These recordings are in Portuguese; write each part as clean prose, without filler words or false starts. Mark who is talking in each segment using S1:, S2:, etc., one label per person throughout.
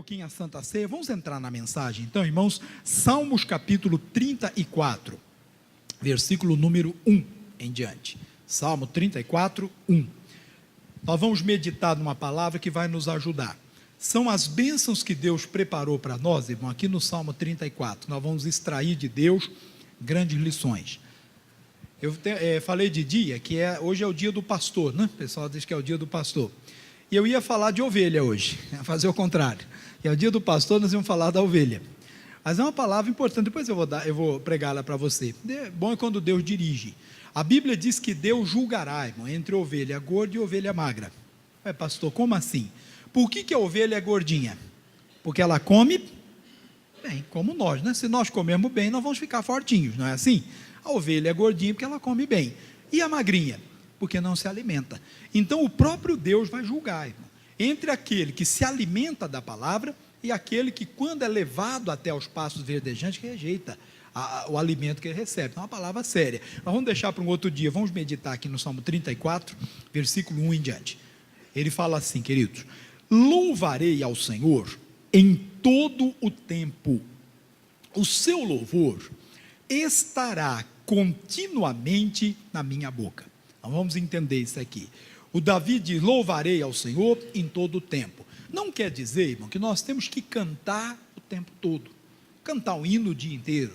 S1: pouquinho a Santa Ceia, vamos entrar na mensagem então, irmãos. Salmos capítulo 34, versículo número 1 em diante. Salmo 34, 1. Nós vamos meditar numa palavra que vai nos ajudar. São as bênçãos que Deus preparou para nós, irmão, aqui no Salmo 34. Nós vamos extrair de Deus grandes lições. Eu falei de dia, que hoje é o dia do pastor, né? O pessoal diz que é o dia do pastor. E eu ia falar de ovelha hoje, fazer o contrário. E é o dia do pastor, nós vamos falar da ovelha. Mas é uma palavra importante, depois eu vou pregá-la para você. Bom é quando Deus dirige. A Bíblia diz que Deus julgará, irmão, entre ovelha gorda e ovelha magra. Pastor, como assim? Por que a ovelha é gordinha? Porque ela come bem, como nós, né? Se nós comermos bem, nós vamos ficar fortinhos, não é assim? A ovelha é gordinha porque ela come bem. E a magrinha? Porque não se alimenta. Então o próprio Deus vai julgar, irmão, entre aquele que se alimenta da palavra e aquele que, quando é levado até os pastos verdejantes, rejeita o alimento que ele recebe. Então é uma palavra séria. Mas vamos deixar para um outro dia. Vamos meditar aqui no Salmo 34, versículo 1 em diante. Ele fala assim, queridos: louvarei ao Senhor em todo o tempo, o seu louvor estará continuamente na minha boca. Então vamos entender isso aqui. O Davi diz: louvarei ao Senhor em todo o tempo. Não quer dizer, irmão, que nós temos que cantar o tempo todo, cantar um hino o dia inteiro,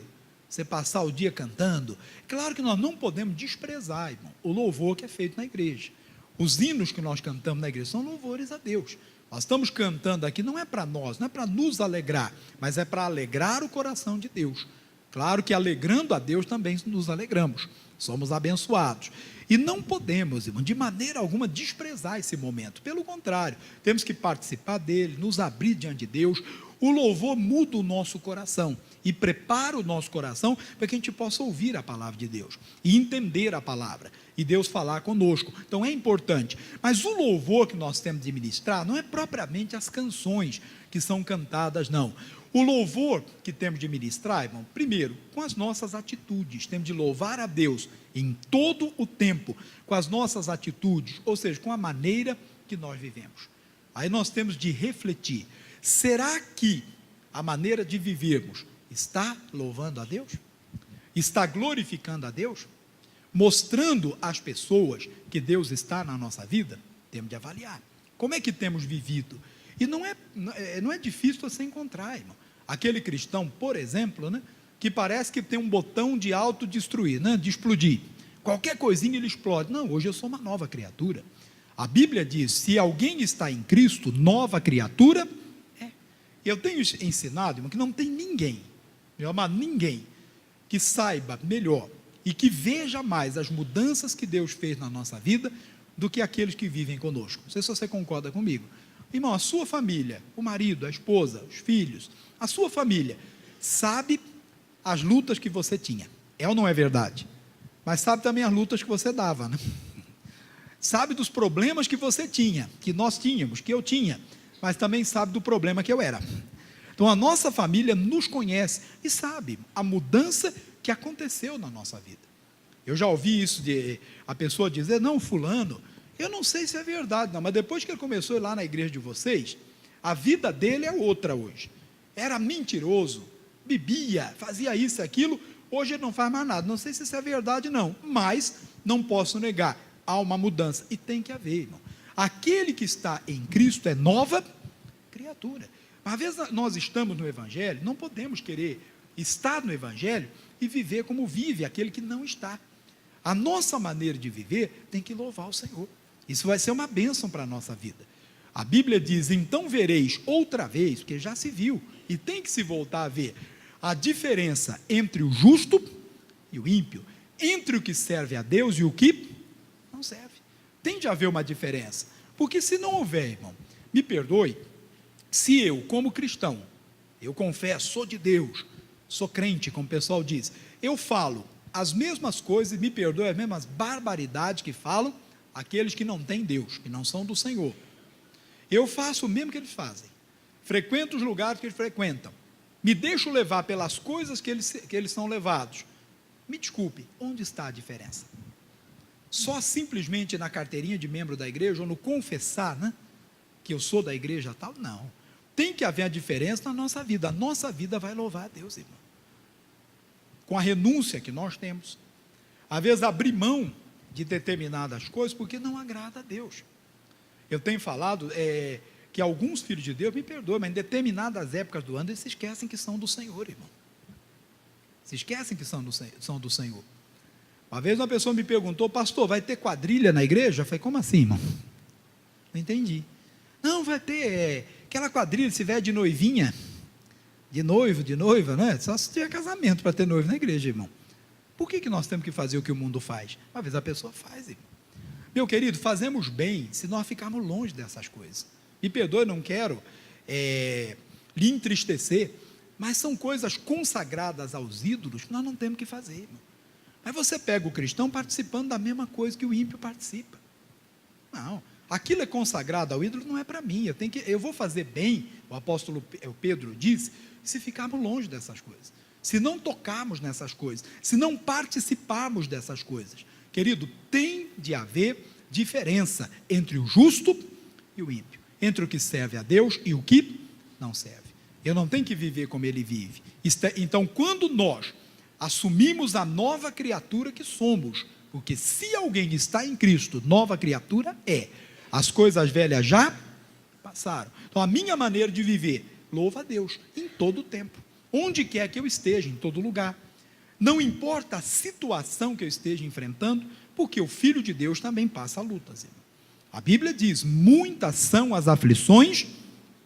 S1: você passar o dia cantando. Claro que nós não podemos desprezar, irmão, o louvor que é feito na igreja. Os hinos que nós cantamos na igreja são louvores a Deus. Nós estamos cantando aqui, não é para nós, não é para nos alegrar, mas é para alegrar o coração de Deus. Claro que alegrando a Deus também nos alegramos, somos abençoados. E não podemos, irmão, de maneira alguma desprezar esse momento. Pelo contrário, temos que participar dele, nos abrir diante de Deus. O louvor muda o nosso coração e prepara o nosso coração para que a gente possa ouvir a palavra de Deus e entender a palavra e Deus falar conosco. Então é importante. Mas o louvor que nós temos de ministrar não é propriamente as canções que são cantadas, não. O louvor que temos de ministrar, irmão, primeiro, com as nossas atitudes. Temos de louvar a Deus em todo o tempo, com as nossas atitudes, ou seja, com a maneira que nós vivemos. Aí nós temos de refletir: será que a maneira de vivermos está louvando a Deus? Está glorificando a Deus? Mostrando às pessoas que Deus está na nossa vida? Temos de avaliar. Como é que temos vivido? E não é difícil você encontrar, irmão. Aquele cristão, por exemplo, né, que parece que tem um botão de autodestruir, né, de explodir. Qualquer coisinha ele explode. Não, hoje eu sou uma nova criatura. A Bíblia diz: se alguém está em Cristo, nova criatura é. Eu tenho ensinado, irmão, que não tem ninguém, meu amado, ninguém que saiba melhor e que veja mais as mudanças que Deus fez na nossa vida do que aqueles que vivem conosco. Não sei se você concorda comigo. Irmão, a sua família, o marido, a esposa, os filhos, a sua família, sabe as lutas que você tinha. É ou não é verdade? Mas sabe também as lutas que você dava, né? Sabe dos problemas que você tinha, que nós tínhamos, que eu tinha, mas também sabe do problema que eu era. Então a nossa família nos conhece e sabe a mudança que aconteceu na nossa vida. Eu já ouvi isso de a pessoa dizer: não, fulano, eu não sei se é verdade, não, mas depois que ele começou a ir lá na igreja de vocês, a vida dele é outra hoje. Era mentiroso, bebia, fazia isso e aquilo, hoje ele não faz mais nada. Não sei se isso é verdade, não, mas não posso negar, há uma mudança, e tem que haver, irmão. Aquele que está em Cristo é nova criatura. Às vezes nós estamos no Evangelho, não podemos querer estar no Evangelho e viver como vive aquele que não está. A nossa maneira de viver tem que louvar o Senhor. Isso vai ser uma bênção para a nossa vida. A Bíblia diz: então vereis outra vez, porque já se viu, e tem que se voltar a ver, a diferença entre o justo e o ímpio, entre o que serve a Deus e o que não serve. Tem de haver uma diferença, porque se não houver, irmão, me perdoe, se eu, como cristão, eu confesso, sou de Deus, sou crente, como o pessoal diz, eu falo as mesmas coisas, me perdoe, as mesmas barbaridades que falam aqueles que não têm Deus, que não são do Senhor. Eu faço o mesmo que eles fazem, frequento os lugares que eles frequentam, me deixo levar pelas coisas que eles são levados. Me desculpe, onde está a diferença? Só simplesmente na carteirinha de membro da igreja, ou no confessar, né, que eu sou da igreja tal? Não. Tem que haver a diferença na nossa vida. A nossa vida vai louvar a Deus, irmão. Com a renúncia que nós temos. Às vezes abrir mão de determinadas coisas porque não agrada a Deus. Eu tenho falado que alguns filhos de Deus, me perdoem, mas em determinadas épocas do ano eles se esquecem que são do Senhor, irmão. Se esquecem que são do Senhor. Uma vez uma pessoa me perguntou: pastor, vai ter quadrilha na igreja? Eu falei: como assim, irmão? Não entendi. Não, vai ter aquela quadrilha, se tiver de noivinha, de noivo, de noiva, né? Só se tiver casamento para ter noivo na igreja, irmão. Por que nós temos que fazer o que o mundo faz? Uma vez a pessoa faz, irmão. Meu querido, fazemos bem se nós ficarmos longe dessas coisas. Me perdoe, não quero lhe entristecer, mas são coisas consagradas aos ídolos que nós não temos que fazer, irmão. Mas você pega o cristão participando da mesma coisa que o ímpio participa. Não, aquilo é consagrado ao ídolo, não é para mim. Eu vou fazer bem, o apóstolo Pedro disse, se ficarmos longe dessas coisas, se não tocarmos nessas coisas, se não participarmos dessas coisas. Querido, tem de haver diferença entre o justo e o ímpio, entre o que serve a Deus e o que não serve. Eu não tenho que viver como ele vive. Então, quando nós assumimos a nova criatura que somos, porque se alguém está em Cristo, nova criatura é. As coisas velhas já passaram. Então, a minha maneira de viver, louva a Deus, em todo o tempo. Onde quer que eu esteja, em todo lugar. Não importa a situação que eu esteja enfrentando, porque o Filho de Deus também passa lutas, irmão. A Bíblia diz: muitas são as aflições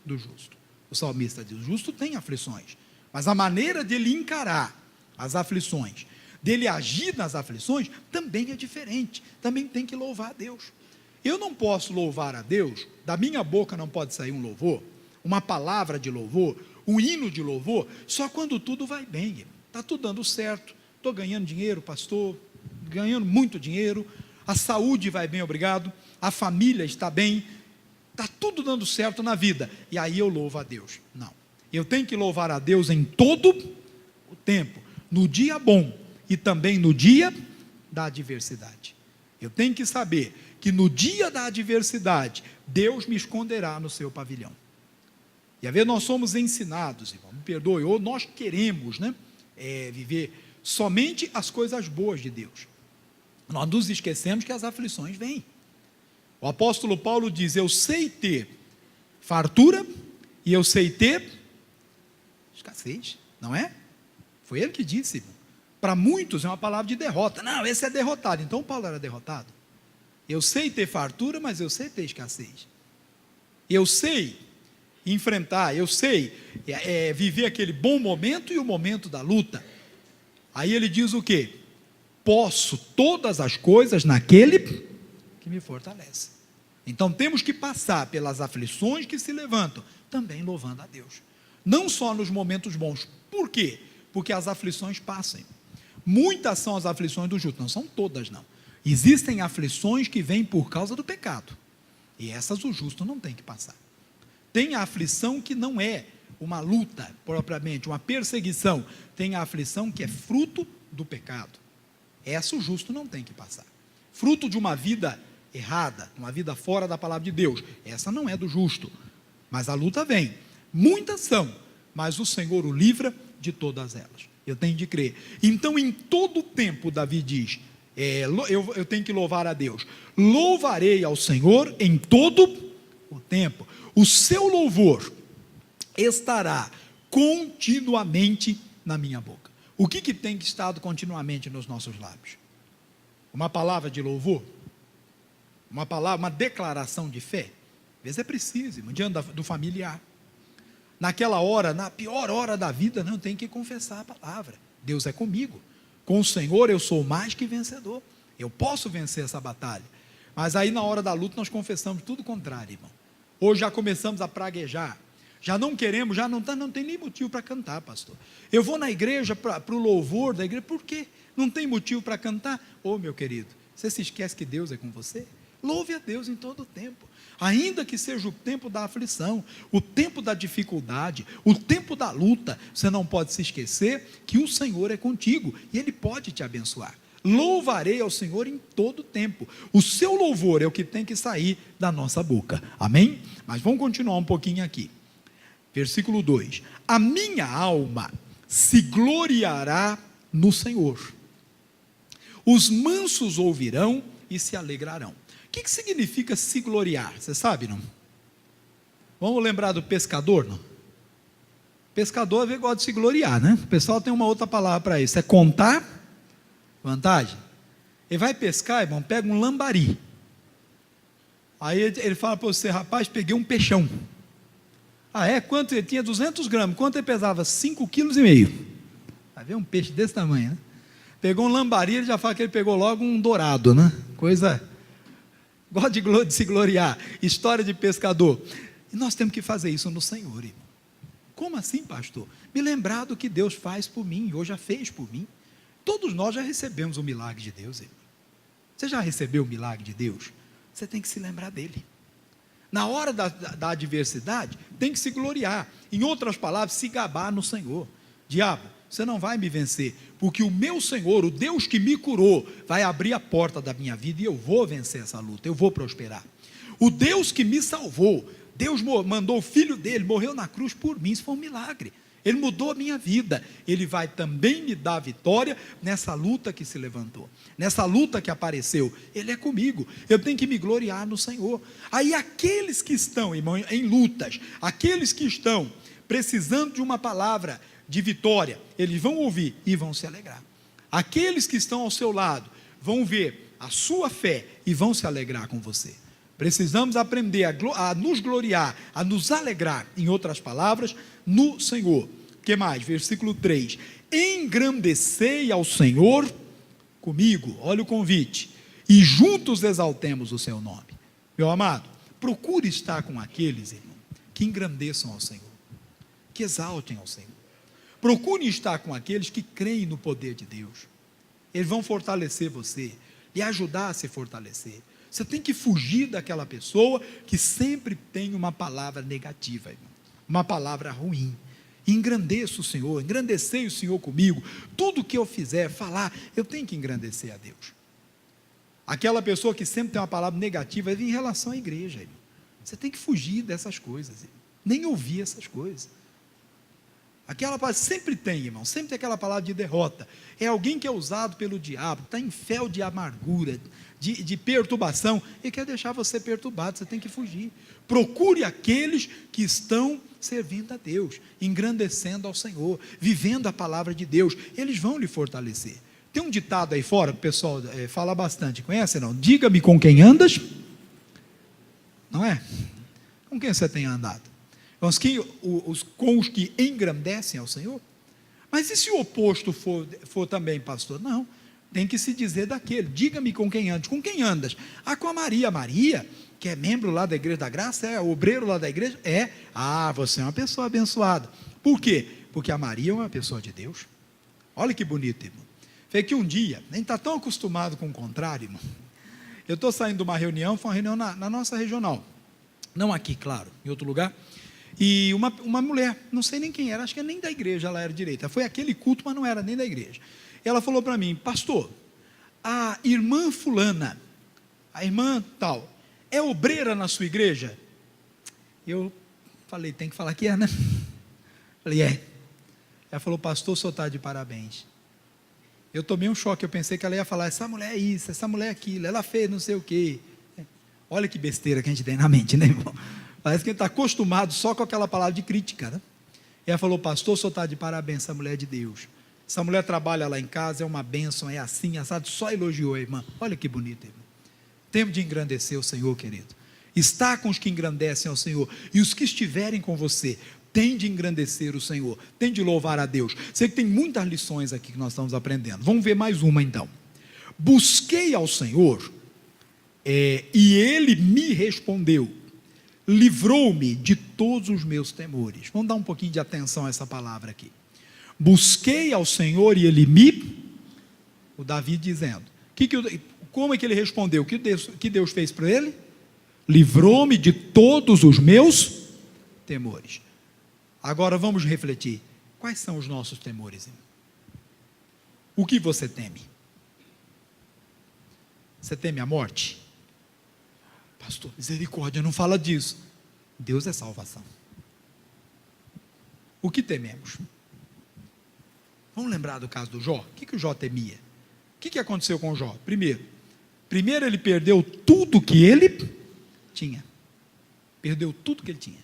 S1: do justo. O salmista diz: o justo tem aflições, mas a maneira dele encarar as aflições, dele agir nas aflições, também é diferente. Também tem que louvar a Deus. Eu não posso louvar a Deus, da minha boca não pode sair um louvor, uma palavra de louvor, um hino de louvor, só quando tudo vai bem. Está tudo dando certo, estou ganhando dinheiro, pastor, ganhando muito dinheiro, a saúde vai bem, obrigado, a família está bem, está tudo dando certo na vida, e aí eu louvo a Deus. Não, eu tenho que louvar a Deus em todo o tempo, no dia bom e também no dia da adversidade. Eu tenho que saber que no dia da adversidade, Deus me esconderá no seu pavilhão. E às vezes nós somos ensinados, irmão, me perdoe, ou nós queremos, viver somente as coisas boas de Deus. Nós nos esquecemos que as aflições vêm. O apóstolo Paulo diz: eu sei ter fartura e eu sei ter escassez, não é? Foi ele que disse, irmão. Para muitos é uma palavra de derrota. Não, esse é derrotado. Então Paulo era derrotado. Eu sei ter fartura, mas eu sei ter escassez. Eu sei enfrentar, eu sei viver aquele bom momento e o momento da luta. Aí ele diz o quê? Posso todas as coisas naquele que me fortalece. Então temos que passar pelas aflições que se levantam, também louvando a Deus. Não só nos momentos bons. Por quê? Porque as aflições passam. Muitas são as aflições do justo, não são todas não. Existem aflições que vêm por causa do pecado, e essas o justo não tem que passar. Tem a aflição que não é uma luta propriamente, uma perseguição. Tem a aflição que é fruto do pecado. Essa o justo não tem que passar. Fruto de uma vida errada, uma vida fora da palavra de Deus. Essa não é do justo. Mas a luta vem. Muitas são, mas o Senhor o livra de todas elas. Eu tenho de crer. Então, em todo o tempo, Davi diz, eu tenho que louvar a Deus. Louvarei ao Senhor em todo o tempo. O seu louvor estará continuamente na minha boca. O que tem estado continuamente nos nossos lábios? Uma palavra de louvor? Uma palavra, uma declaração de fé? Às vezes é preciso, diante do familiar. Naquela hora, na pior hora da vida, não tem que confessar a palavra. Deus é comigo. Com o Senhor eu sou mais que vencedor. Eu posso vencer essa batalha. Mas aí na hora da luta nós confessamos tudo o contrário, irmão. Hoje já começamos a praguejar. Já não queremos, já não tem nem motivo para cantar, pastor. Eu vou na igreja para o louvor da igreja, por quê? Não tem motivo para cantar? Ô, meu querido, você se esquece que Deus é com você? Louve a Deus em todo o tempo. Ainda que seja o tempo da aflição, o tempo da dificuldade, o tempo da luta, você não pode se esquecer que o Senhor é contigo e Ele pode te abençoar. Louvarei ao Senhor em todo o tempo. O seu louvor é o que tem que sair da nossa boca. Amém? Mas vamos continuar um pouquinho aqui. Versículo 2: a minha alma se gloriará no Senhor, os mansos ouvirão e se alegrarão. O que significa se gloriar? Você sabe, não? Vamos lembrar do pescador, não? Pescador gosta de se gloriar, né? O pessoal tem uma outra palavra para isso, é contar vantagem. Ele vai pescar, irmão, pega um lambari. Aí ele fala para você: rapaz, peguei um peixão. Ah, é? Quanto? Ele tinha 200 gramas. Quanto ele pesava? 5,5 kg. Vai ver um peixe desse tamanho, né? Pegou um lambari, ele já fala que ele pegou logo um dourado, né? Coisa... gosta de se gloriar. História de pescador. E nós temos que fazer isso no Senhor, irmão. Como assim, pastor? Me lembrar do que Deus faz por mim, ou já fez por mim. Todos nós já recebemos o milagre de Deus, irmão. Você já recebeu o milagre de Deus? Você tem que se lembrar dele. Na hora da adversidade, tem que se gloriar. Em outras palavras, se gabar no Senhor. Diabo, você não vai me vencer, porque o meu Senhor, o Deus que me curou, vai abrir a porta da minha vida e eu vou vencer essa luta, eu vou prosperar. O Deus que me salvou, Deus mandou o filho dele, morreu na cruz por mim, isso foi um milagre. Ele mudou a minha vida, ele vai também me dar vitória nessa luta que se levantou, nessa luta que apareceu. Ele é comigo, eu tenho que me gloriar no Senhor. Aí aqueles que estão, irmão, em lutas, aqueles que estão precisando de uma palavra de vitória, eles vão ouvir e vão se alegrar. Aqueles que estão ao seu lado vão ver a sua fé e vão se alegrar com você. Precisamos aprender a nos gloriar, a nos alegrar, em outras palavras, no Senhor. O que mais? Versículo 3: engrandecei ao Senhor comigo, olha o convite, e juntos exaltemos o seu nome. Meu amado, procure estar com aqueles, irmão, que engrandeçam ao Senhor, que exaltem ao Senhor. Procure estar com aqueles que creem no poder de Deus. Eles vão fortalecer você, lhe ajudar a se fortalecer. Você tem que fugir daquela pessoa que sempre tem uma palavra negativa, irmão, uma palavra ruim. Engrandeça o Senhor, engrandecei o Senhor comigo. Tudo que eu fizer, falar, eu tenho que engrandecer a Deus. Aquela pessoa que sempre tem uma palavra negativa em relação à igreja, irmão. Você tem que fugir dessas coisas, irmão. Nem ouvir essas coisas. Aquela palavra sempre tem, irmão, sempre tem aquela palavra de derrota. É alguém que é usado pelo diabo, está em fel de amargura, de perturbação, e quer deixar você perturbado. Você tem que fugir. Procure aqueles que estão servindo a Deus, engrandecendo ao Senhor, vivendo a palavra de Deus. Eles vão lhe fortalecer. Tem um ditado aí fora que o pessoal fala bastante, conhece não? Diga-me com quem andas, não é? Com quem você tem andado? Com os que engrandecem ao Senhor? Mas e se o oposto for também, pastor? Não, tem que se dizer daquele. Diga-me com quem andas. Com quem andas? Ah, com a Maria. Maria, que é membro lá da Igreja da Graça, é obreiro lá da igreja? É. Ah, você é uma pessoa abençoada. Por quê? Porque a Maria é uma pessoa de Deus. Olha que bonito, irmão. Foi que um dia, nem está tão acostumado com o contrário, irmão. Eu estou saindo de uma reunião, foi uma reunião na nossa regional. Não aqui, claro, em outro lugar. E uma mulher, não sei nem quem era, acho que nem da igreja ela era direita. Foi aquele culto, mas não era nem da igreja. Ela falou para mim: pastor, a irmã fulana, a irmã tal, é obreira na sua igreja? Eu falei: tem que falar que é, né? Falei: é. Ela falou: pastor, o senhor está de parabéns. Eu tomei um choque, eu pensei que ela ia falar: essa mulher é isso, essa mulher é aquilo, ela fez não sei o quê. Olha que besteira que a gente tem na mente, né, irmão? Parece que a gente está acostumado só com aquela palavra de crítica, né? E ela falou: pastor, o senhor está de parabéns, essa mulher é de Deus. Essa mulher trabalha lá em casa, é uma bênção, é assim, assado. Só elogiou a irmã. Olha que bonito, irmão. Temos de engrandecer o Senhor, querido. Está com os que engrandecem ao Senhor. E os que estiverem com você, tem de engrandecer o Senhor, tem de louvar a Deus. Sei que tem muitas lições aqui que nós estamos aprendendo. Vamos ver mais uma então. Busquei ao Senhor, e Ele me respondeu, livrou-me de todos os meus temores. Vamos dar um pouquinho de atenção a essa palavra aqui. Busquei ao Senhor e Ele o Davi dizendo, como é que ele respondeu? O que Deus fez para ele? Livrou-me de todos os meus temores. Agora vamos refletir, quais são os nossos temores, irmão? O que você teme? Você teme a morte? Pastor, misericórdia, não fala disso. Deus é salvação. O que tememos? Vamos lembrar do caso do Jó? O que o Jó temia? O que aconteceu com o Jó? Primeiro ele perdeu tudo que ele tinha. Perdeu tudo que ele tinha.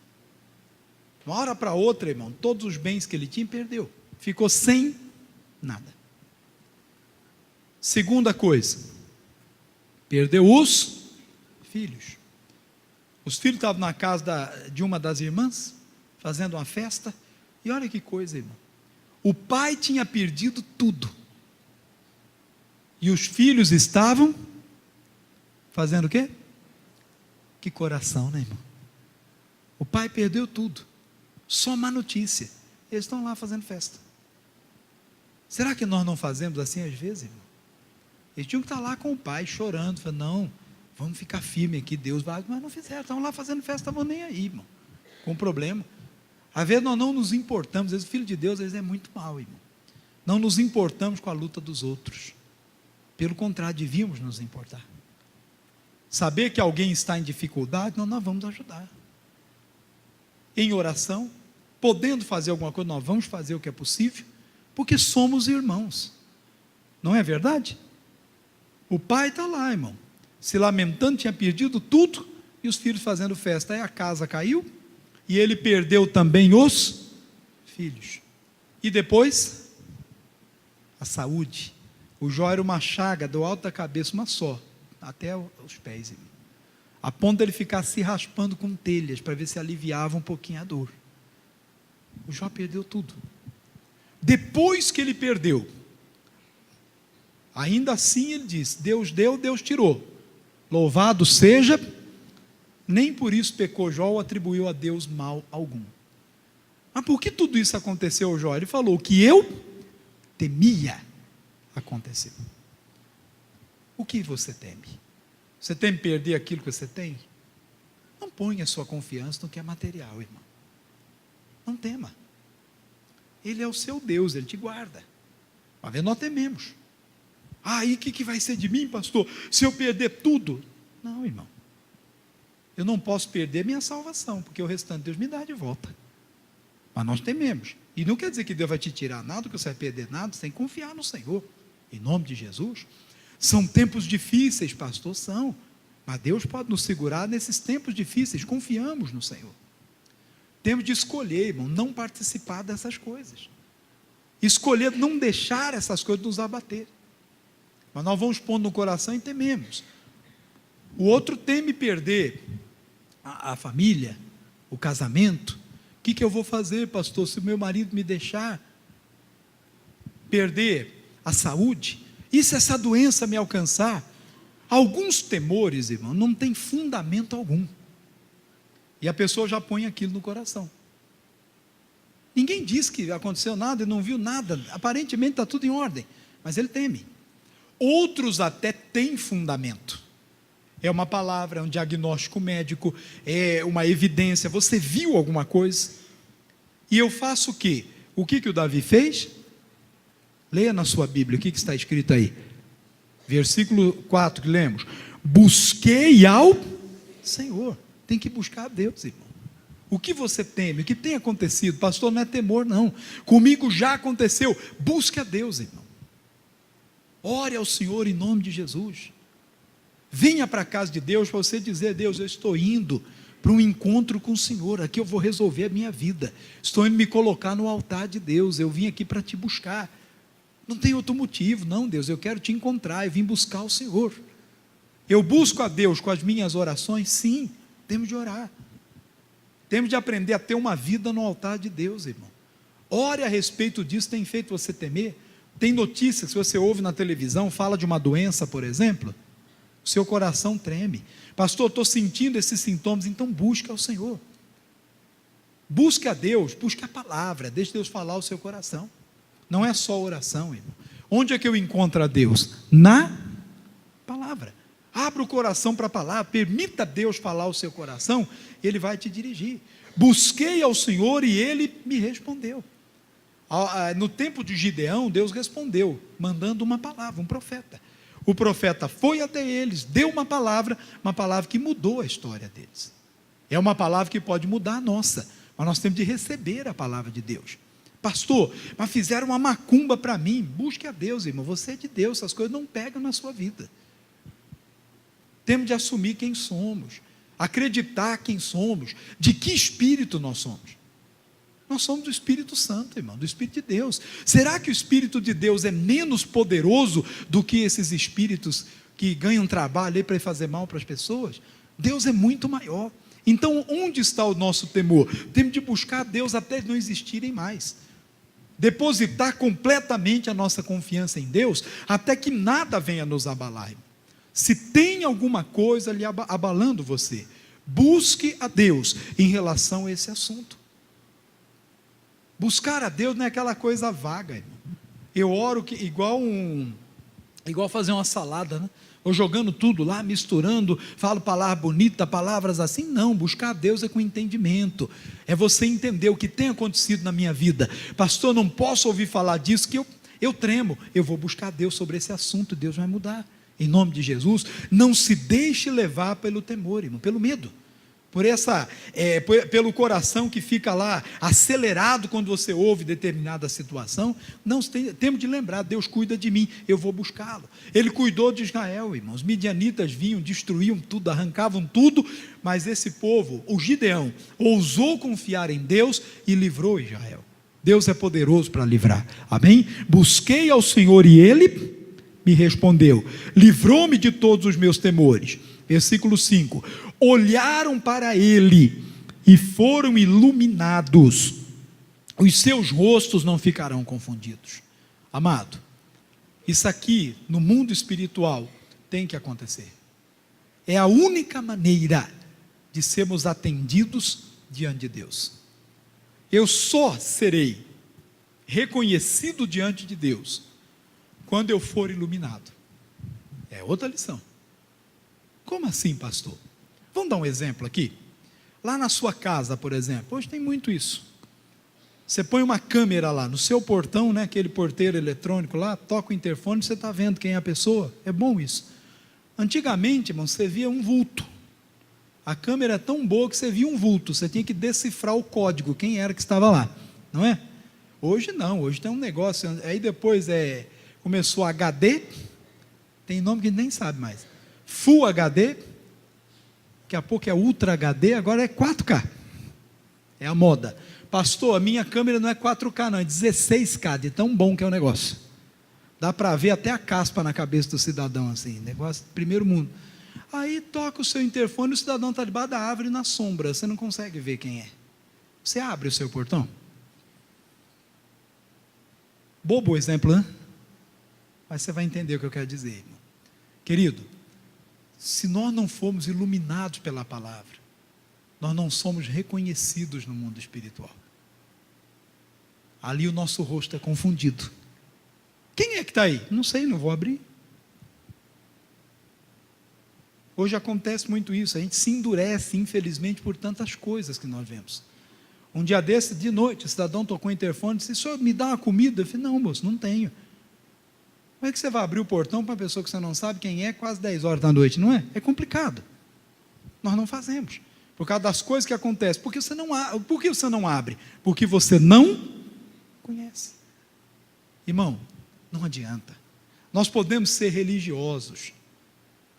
S1: De uma hora para outra, irmão, todos os bens que ele tinha, perdeu. Ficou sem nada. Segunda coisa, perdeu os filhos. Os filhos estavam na casa de uma das irmãs, fazendo uma festa, e olha que coisa, irmão. O pai tinha perdido tudo, e os filhos estavam fazendo o quê? Que coração, né, irmão? O pai perdeu tudo, só má notícia, eles estão lá fazendo festa. Será que nós não fazemos assim às vezes, irmão? Eles tinham que estar lá com o pai, chorando, falando, não, vamos ficar firme aqui, Deus vai, mas não fizeram, estavam lá fazendo festa, estavam nem aí, irmão, com problema. Às vezes nós não nos importamos, às vezes o filho de Deus, às vezes é muito mal, irmão. Não nos importamos com a luta dos outros, pelo contrário, devíamos nos importar. Saber que alguém está em dificuldade, nós vamos ajudar. Em oração, podendo fazer alguma coisa, nós vamos fazer o que é possível, porque somos irmãos, não é verdade? O pai está lá, irmão, se lamentando, tinha perdido tudo, e os filhos fazendo festa, aí a casa caiu, e ele perdeu também os filhos, e depois, a saúde. O Jó era uma chaga, do alto da cabeça, uma só, até os pés, irmão, a ponto de ele ficar se raspando com telhas, para ver se aliviava um pouquinho a dor. O Jó perdeu tudo. Depois que ele perdeu, ainda assim ele diz, Deus deu, Deus tirou, louvado seja, nem por isso pecou Jó ou atribuiu a Deus mal algum. Mas por que tudo isso aconteceu, Jó? Ele falou, o que eu temia aconteceu. O que você teme? Você teme perder aquilo que você tem? Não ponha a sua confiança no que é material, irmão. Não tema. Ele é o seu Deus, Ele te guarda. Uma vez nós tememos. Aí o que vai ser de mim, pastor? Se eu perder tudo? Não, irmão. Eu não posso perder minha salvação, porque o restante Deus me dá de volta. Mas nós tememos. E não quer dizer que Deus vai te tirar nada, que você vai perder nada, você tem que confiar no Senhor. Em nome de Jesus. São tempos difíceis, pastor, são. Mas Deus pode nos segurar nesses tempos difíceis, confiamos no Senhor. Temos de escolher, irmão, não participar dessas coisas. Escolher não deixar essas coisas nos abater. Mas nós vamos pondo no coração e tememos. O outro teme perder a família, o casamento. O que eu vou fazer, pastor, se o meu marido me deixar? Perder a saúde? E se essa doença me alcançar? Alguns temores, irmão, não tem fundamento algum. E a pessoa já põe aquilo no coração. Ninguém diz que aconteceu nada e não viu nada. Aparentemente está tudo em ordem. Mas ele teme. Outros até têm fundamento. É uma palavra, é um diagnóstico médico, é uma evidência. Você viu alguma coisa? E eu faço o quê? O que o Davi fez? Leia na sua Bíblia, o que está escrito aí? Versículo 4 que lemos. Busquei ao Senhor. Tem que buscar a Deus, irmão. O que você teme? O que tem acontecido? Pastor, não é temor não. Comigo já aconteceu. Busque a Deus, irmão. Ore ao Senhor em nome de Jesus. Venha para a casa de Deus para você dizer, Deus, eu estou indo para um encontro com o Senhor, aqui eu vou resolver a minha vida. Estou indo me colocar no altar de Deus, eu vim aqui para te buscar. Não tem outro motivo, não, Deus, eu quero te encontrar, eu vim buscar o Senhor. Eu busco a Deus com as minhas orações? Sim, temos de orar. Temos de aprender a ter uma vida no altar de Deus, irmão. Ore a respeito disso, tem feito você temer? Tem notícias que você ouve na televisão, fala de uma doença, por exemplo, o seu coração treme. Pastor, estou sentindo esses sintomas, então busque ao Senhor. Busque a Deus, busque a palavra, deixe Deus falar ao seu coração. Não é só oração, irmão. Onde é que eu encontro a Deus? Na palavra. Abra o coração para a palavra, permita Deus falar ao seu coração, Ele vai te dirigir. Busquei ao Senhor e Ele me respondeu. No tempo de Gideão, Deus respondeu, mandando uma palavra, um profeta. O profeta foi até eles, deu uma palavra que mudou a história deles. É uma palavra que pode mudar a nossa. mas nós temos de receber a palavra de Deus. Pastor, mas fizeram uma macumba para mim. Busque a Deus, irmão, você é de Deus, essas coisas não pegam na sua vida. Temos de assumir quem somos, acreditar quem somos, de que espírito nós somos. Nós somos do Espírito Santo, irmão, do Espírito de Deus. Será que o Espírito de Deus é menos poderoso do que esses espíritos que ganham trabalho para fazer mal para as pessoas? Deus é muito maior. Então, onde está o nosso temor? Temos de buscar a Deus até não existirem mais. Depositar completamente a nossa confiança em Deus, até que nada venha nos abalar. Se tem alguma coisa ali abalando você, busque a Deus em relação a esse assunto. Buscar a Deus não é aquela coisa vaga, irmão. Eu oro que igual fazer uma salada, né? Ou jogando tudo lá, misturando, falo palavras bonitas, palavras assim. Não, buscar a Deus é com entendimento. É você entender o que tem acontecido na minha vida. Pastor, não posso ouvir falar disso, que eu tremo. Eu vou buscar a Deus sobre esse assunto, Deus vai mudar. Em nome de Jesus, não se deixe levar pelo temor, irmão, pelo medo. Pelo coração que fica lá acelerado quando você ouve determinada situação. Não, temos de lembrar, Deus cuida de mim, eu vou buscá-lo. Ele cuidou de Israel, irmãos. Os midianitas vinham, destruíam tudo, arrancavam tudo, mas esse povo, o Gideão, ousou confiar em Deus e livrou Israel. Deus é poderoso para livrar, amém? Busquei ao Senhor e Ele me respondeu, livrou-me de todos os meus temores. Versículo 5, olharam para Ele e foram iluminados, os seus rostos não ficarão confundidos. Amado, isso aqui no mundo espiritual tem que acontecer. É a única maneira de sermos atendidos diante de Deus. Eu só serei reconhecido diante de Deus quando eu for iluminado. É outra lição. Como assim, pastor? Vamos dar um exemplo aqui? Lá na sua casa, por exemplo, hoje tem muito isso. Você põe uma câmera lá no seu portão, né, aquele porteiro eletrônico lá, toca o interfone, você está vendo quem é a pessoa. É bom isso. Antigamente, irmão, você via um vulto. A câmera é tão boa que você via um vulto, você tinha que decifrar o código, quem era que estava lá, não é? Hoje não, hoje tem um negócio, aí depois começou HD, tem nome que a gente nem sabe mais, Full HD, daqui a pouco é Ultra HD, agora é 4K, é a moda. Pastor, a minha câmera não é 4K não, é 16K, de tão bom que é o negócio, dá para ver até a caspa na cabeça do cidadão, assim, negócio de primeiro mundo. Aí toca o seu interfone, o cidadão está debaixo da árvore na sombra, você não consegue ver quem é. Você abre o seu portão? Bobo o exemplo, né? Mas você vai entender o que eu quero dizer, irmão. Querido, se nós não formos iluminados pela palavra, nós não somos reconhecidos no mundo espiritual. Ali o nosso rosto é confundido. Quem é que está aí? Não sei, não vou abrir. Hoje acontece muito isso, a gente se endurece, infelizmente, por tantas coisas que nós vemos. Um dia desse, de noite, o cidadão tocou o interfone e disse, senhor, me dá uma comida? Eu falei, não, moço, não tenho. Como é que você vai abrir o portão para uma pessoa que você não sabe quem é, quase 10 horas da noite, não é? É complicado. Nós não fazemos, por causa das coisas que acontecem. Por que você não abre? Porque você não conhece. Irmão, não adianta. Nós podemos ser religiosos.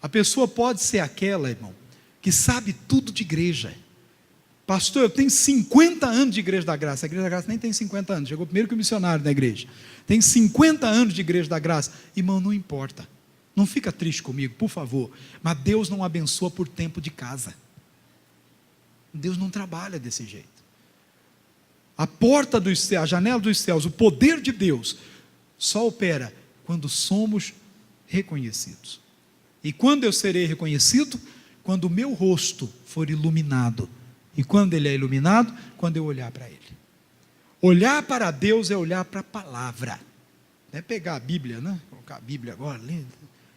S1: A pessoa pode ser aquela, irmão, que sabe tudo de igreja. Pastor, eu tenho 50 anos de Igreja da Graça. A Igreja da Graça nem tem 50 anos, chegou primeiro que o missionário da igreja. Tem 50 anos de Igreja da Graça. Irmão, não importa. Não fica triste comigo, por favor. Mas Deus não abençoa por tempo de casa. Deus não trabalha desse jeito. A porta dos céus, a janela dos céus, o poder de Deus, só opera quando somos reconhecidos. E quando eu serei reconhecido? Quando o meu rosto for iluminado. E quando ele é iluminado? Quando eu olhar para ele. Olhar para Deus é olhar para a palavra. Não é pegar a Bíblia, né? Colocar a Bíblia agora.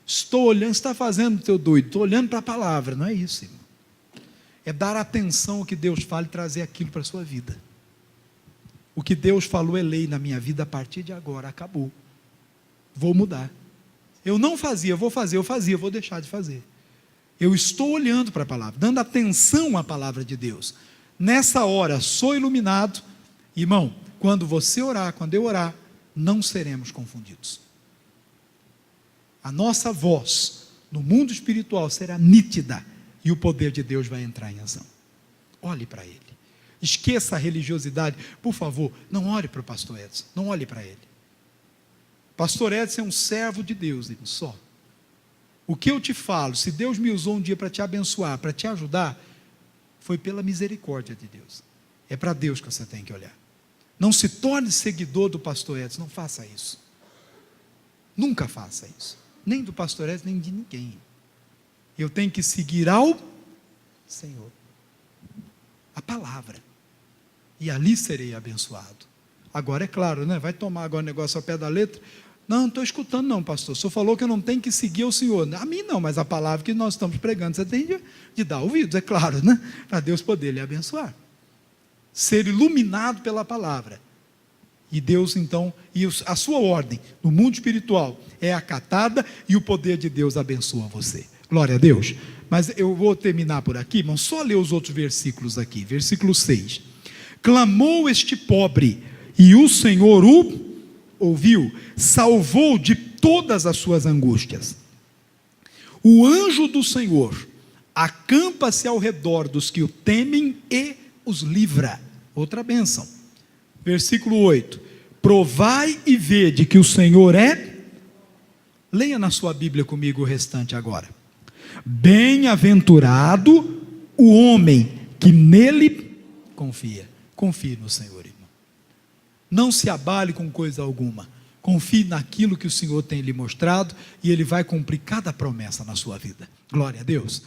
S1: Estou olhando, você está fazendo, teu doido. Estou olhando para a palavra. Não é isso, irmão. É dar atenção ao que Deus fala e trazer aquilo para a sua vida. O que Deus falou é lei na minha vida a partir de agora. Acabou. Vou mudar. Eu não fazia, vou fazer, eu fazia, vou deixar de fazer. Eu estou olhando para a palavra, dando atenção à palavra de Deus, Nessa hora, sou iluminado. Irmão, quando você orar, quando eu orar, não seremos confundidos. A nossa voz no mundo espiritual será nítida e o poder de Deus vai entrar em ação. Olhe para Ele. Esqueça a religiosidade. Por favor, não olhe para o pastor Edson, não olhe para ele. Pastor Edson é um servo de Deus, só. O que eu te falo, se Deus me usou um dia para te abençoar, para te ajudar, foi pela misericórdia de Deus. É para Deus que você tem que olhar. Não se torne seguidor do pastor Edson, não faça isso. Nunca faça isso. Nem do pastor Edson, nem de ninguém. Eu tenho que seguir ao Senhor. A palavra. E ali serei abençoado. Agora é claro, né? Vai tomar agora o negócio ao pé da letra. Não estou escutando não, pastor. O senhor falou que eu não tenho que seguir o Senhor. A mim não, mas a palavra que nós estamos pregando, você tem de dar ouvidos, é claro, né? Para Deus poder lhe abençoar. Ser iluminado pela palavra. E Deus então, e a sua ordem no mundo espiritual é acatada e o poder de Deus abençoa você. Glória a Deus. Mas eu vou terminar por aqui, irmão, só ler os outros versículos aqui. Versículo 6. Clamou este pobre, e o Senhor o ouviu, salvou de todas as suas angústias. O anjo do Senhor acampa-se ao redor dos que o temem e os livra. Outra bênção. Versículo 8. Provai e vede que o Senhor é... Leia na sua Bíblia comigo o restante agora. Bem-aventurado o homem que nele confia. Confie no Senhor, irmão. Não se abale com coisa alguma. Confie naquilo que o Senhor tem lhe mostrado e Ele vai cumprir cada promessa na sua vida. Glória a Deus.